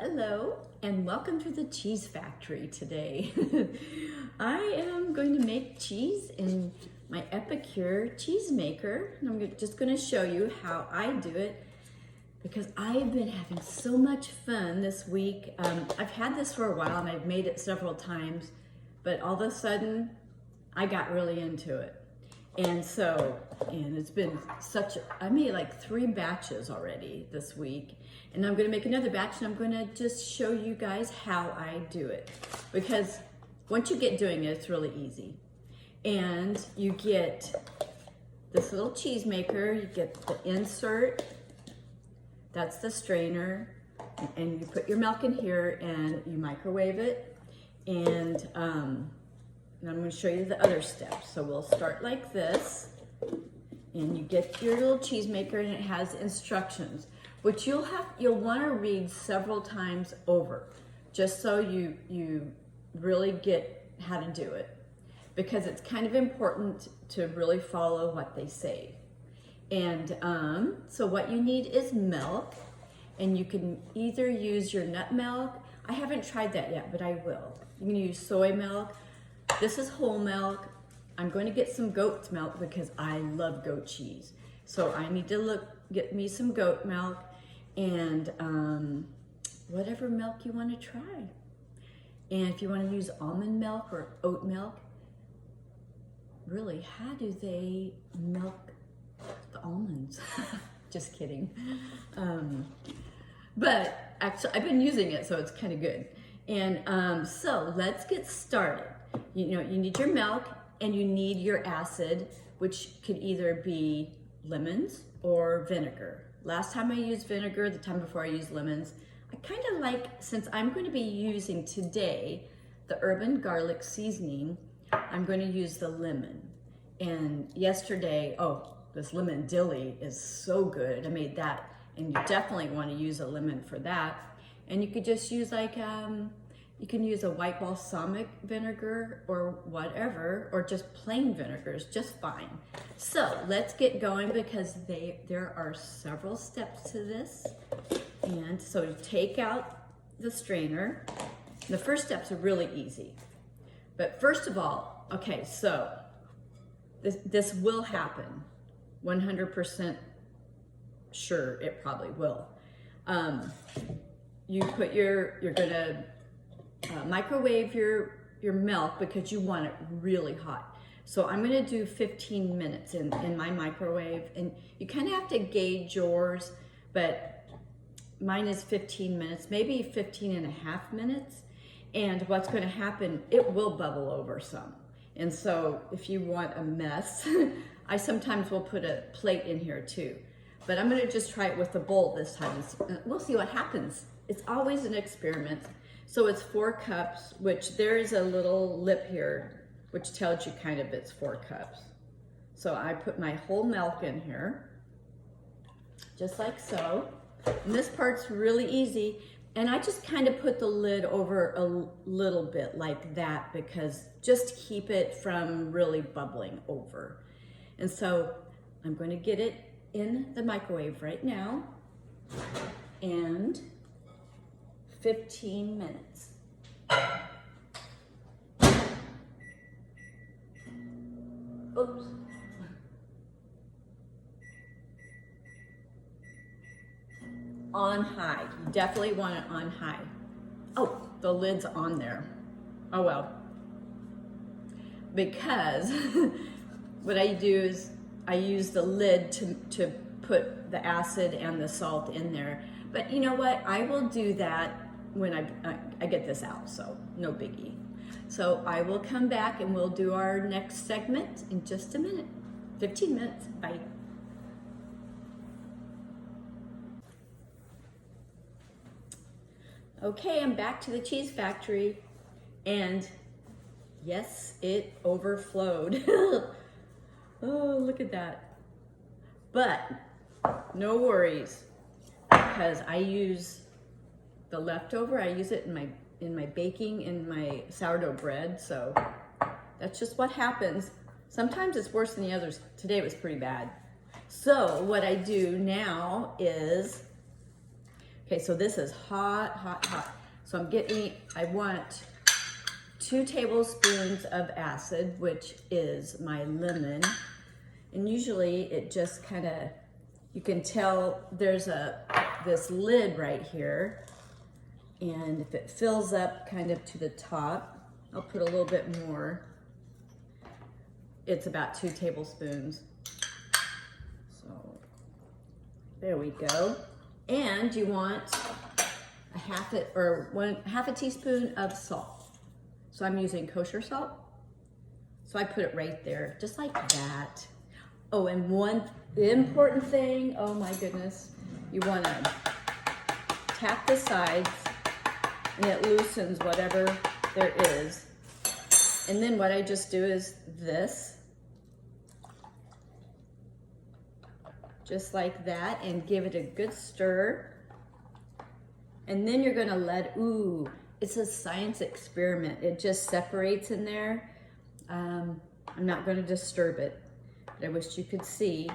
Hello and welcome to the Cheese Factory today. I am going to make cheese in my Epicure Cheese Maker. And I'm just going to show you how I do it because I've been having so much fun this week. I've had this for a while and I've made it several times, but all of a sudden I got really into it. And it's been I made like 3 batches already this week. And I'm gonna make another batch and I'm gonna just show you guys how I do it. Because once you get doing it, it's really easy. And you get this little cheese maker, you get the insert, that's the strainer, and you put your milk in here and you microwave it. And I'm going to show you the other steps. So we'll start like this, and you get your little cheese maker, and it has instructions, which you'll want to read several times over, just so you really get how to do it, because it's kind of important to really follow what they say. And so what you need is milk, and you can either use your nut milk. I haven't tried that yet, but I will. You can use soy milk. This is whole milk. I'm going to get some goat's milk because I love goat cheese. So I need to get me some goat milk and whatever milk you want to try. And if you want to use almond milk or oat milk, really, how do they milk the almonds? Just kidding. But actually, I've been using it, so it's kind of good. And so let's get started. You need your milk and you need your acid, which could either be lemons or vinegar. Last time I used vinegar, the time before I used lemons. I kind of like, since I'm going to be using today the urban garlic seasoning, I'm going to use the lemon. And yesterday, this lemon dilly is so good. I made that, and you definitely want to use a lemon for that. And you could just use you can use a white balsamic vinegar or whatever, or just plain vinegar is just fine. So let's get going because there are several steps to this. And so you take out the strainer. The first steps are really easy. But first of all, okay, so this will happen. 100% sure it probably will. You're gonna microwave your milk because you want it really hot. So I'm gonna do 15 minutes in my microwave, and you kind of have to gauge yours, but mine is 15 minutes, maybe 15 and a half minutes. And what's gonna happen, it will bubble over some. And so if you want a mess, I sometimes will put a plate in here too. But I'm gonna just try it with the bowl this time. We'll see what happens. It's always an experiment. So it's 4 cups, which there is a little lip here, which tells you kind of it's 4 cups. So I put my whole milk in here, just like so. And this part's really easy. And I just kind of put the lid over a little bit like that, because just to keep it from really bubbling over. And so I'm going to get it in the microwave right now. And 15 minutes. Oops. On high. You definitely want it on high. Oh, the lid's on there. Oh well. Because what I do is I use the lid to put the acid and the salt in there. But you know what? I will do that when I get this out, so no biggie. So I will come back and we'll do our next segment in just a minute. 15 minutes. Bye. Okay, I'm back to the cheese factory, and yes, it overflowed. Oh, look at that. But no worries, because I use the leftover. I use it in my baking, in my sourdough bread. So that's just what happens. Sometimes it's worse than the others. Today it was pretty bad. So what I do now is, Okay, so this is hot, hot, hot. So I want 2 tablespoons of acid, which is my lemon. And usually it just kind of, you can tell there's this lid right here. And if it fills up kind of to the top, I'll put a little bit more. It's about 2 tablespoons. So there we go. And you want half a teaspoon of salt. So I'm using kosher salt. So I put it right there, just like that. Oh, and the important thing, oh my goodness, you want to tap the sides and it loosens whatever there is. And then what I just do is this, just like that, and give it a good stir. And then you're gonna it's a science experiment. It just separates in there. I'm not gonna disturb it, but I wish you could see.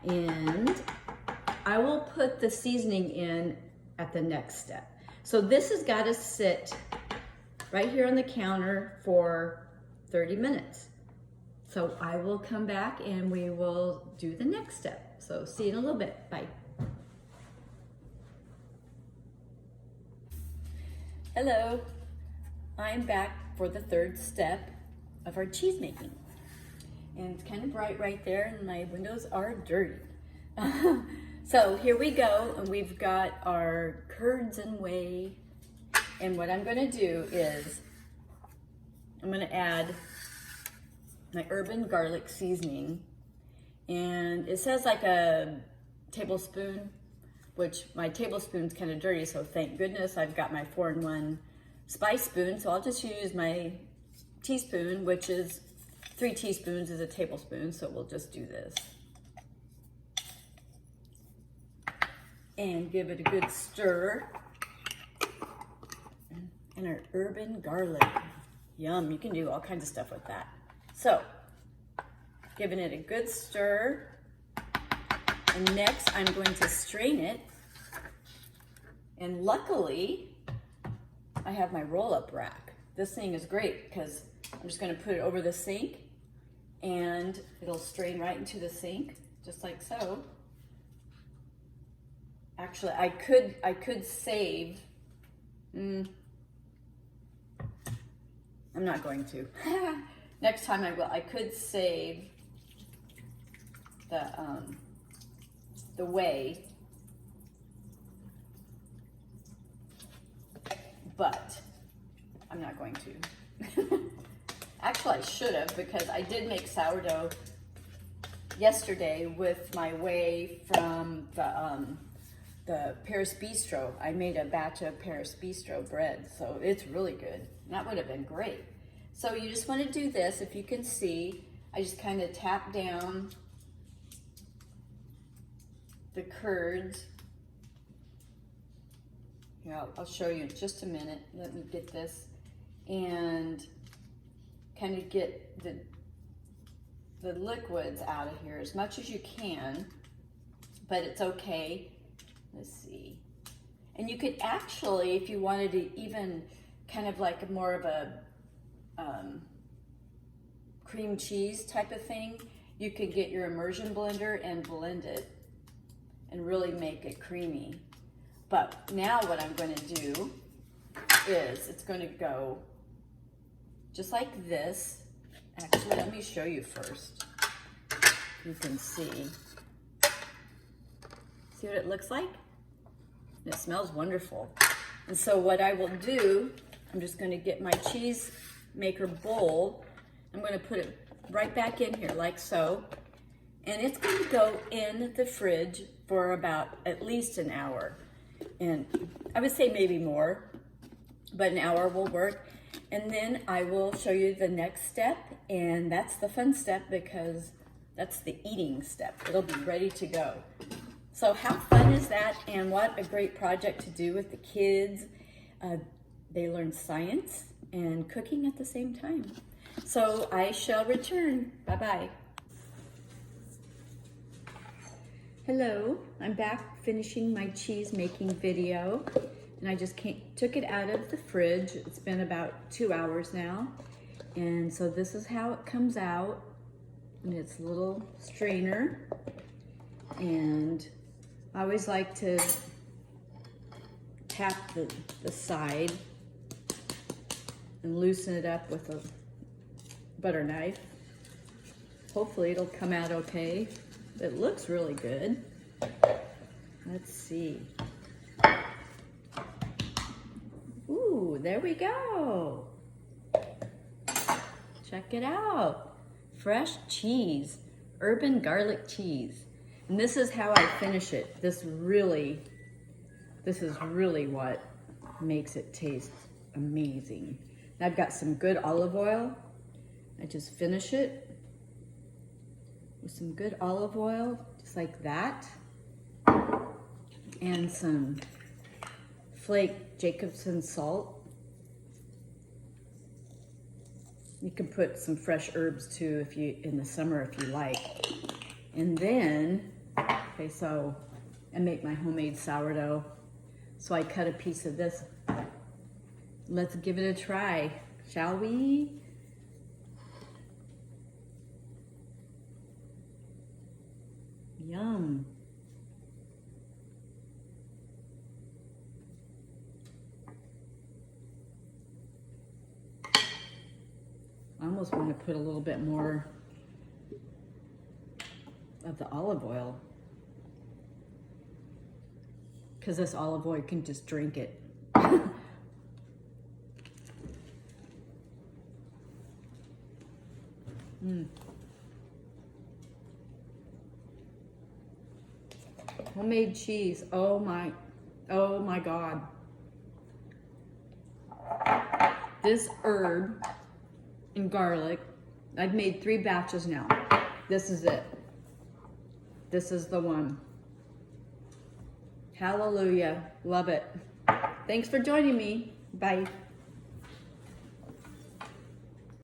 And I will put the seasoning in at the next step. So this has gotta sit right here on the counter for 30 minutes. So I will come back and we will do the next step. So see you in a little bit. Bye. Hello. I'm back for the 3rd step of our cheese making. And it's kind of bright right there and my windows are dirty. So here we go, and we've got our curds and whey. And what I'm gonna do is I'm gonna add my urban garlic seasoning. And it says like a tablespoon, which my tablespoon's kind of dirty, so thank goodness I've got my 4-in-1 spice spoon. So I'll just use my teaspoon, which is 3 teaspoons is a tablespoon, so we'll just do this. And give it a good stir. And our urban garlic, yum, you can do all kinds of stuff with that. So, giving it a good stir. And next I'm going to strain it. And luckily, I have my roll-up rack. This thing is great because I'm just gonna put it over the sink and it'll strain right into the sink, just like so. Actually, I could save, I'm not going to. Next time I will. I could save the whey, but I'm not going to. Actually, I should have, because I did make sourdough yesterday with my whey from the Paris Bistro. I made a batch of Paris Bistro bread, so it's really good. And that would have been great. So you just want to do this. If you can see, I just kind of tap down the curds. Here, I'll show you in just a minute. Let me get this. And kind of get the liquids out of here as much as you can, but it's okay. Let's see. And you could actually, if you wanted to even kind of like more of a cream cheese type of thing, you could get your immersion blender and blend it and really make it creamy. But now what I'm going to do is it's going to go just like this. Actually, let me show you first. You can see. See what it looks like? It smells wonderful. And so what I will do, I'm just going to get my cheese maker bowl. I'm going to put it right back in here like so. And it's going to go in the fridge for about at least an hour. And I would say maybe more, but an hour will work. And then I will show you the next step, and that's the fun step because that's the eating step. It'll be ready to go. So how fun is that, and what a great project to do with the kids. They learn science and cooking at the same time. So I shall return. Bye-bye. Hello, I'm back finishing my cheese making video, and I just took it out of the fridge. It's been about 2 hours now, and so this is how it comes out in its little strainer. And I always like to tap the side and loosen it up with a butter knife. Hopefully it'll come out okay. It looks really good. Let's see. Ooh, there we go. Check it out. Fresh cheese, urban garlic cheese. And this is how I finish it. This is really what makes it taste amazing. And I've got some good olive oil. I just finish it with some good olive oil, just like that. And some flake Jacobsen salt. You can put some fresh herbs too if you in the summer if you like. And then, okay, so I make my homemade sourdough. So I cut a piece of this. Let's give it a try, shall we? Yum. I almost want to put a little bit more of the olive oil, because this olive oil can just drink it. Homemade cheese, oh my God. This herb and garlic, I've made 3 batches now. This is it. This is the one. Hallelujah, love it. Thanks for joining me, bye.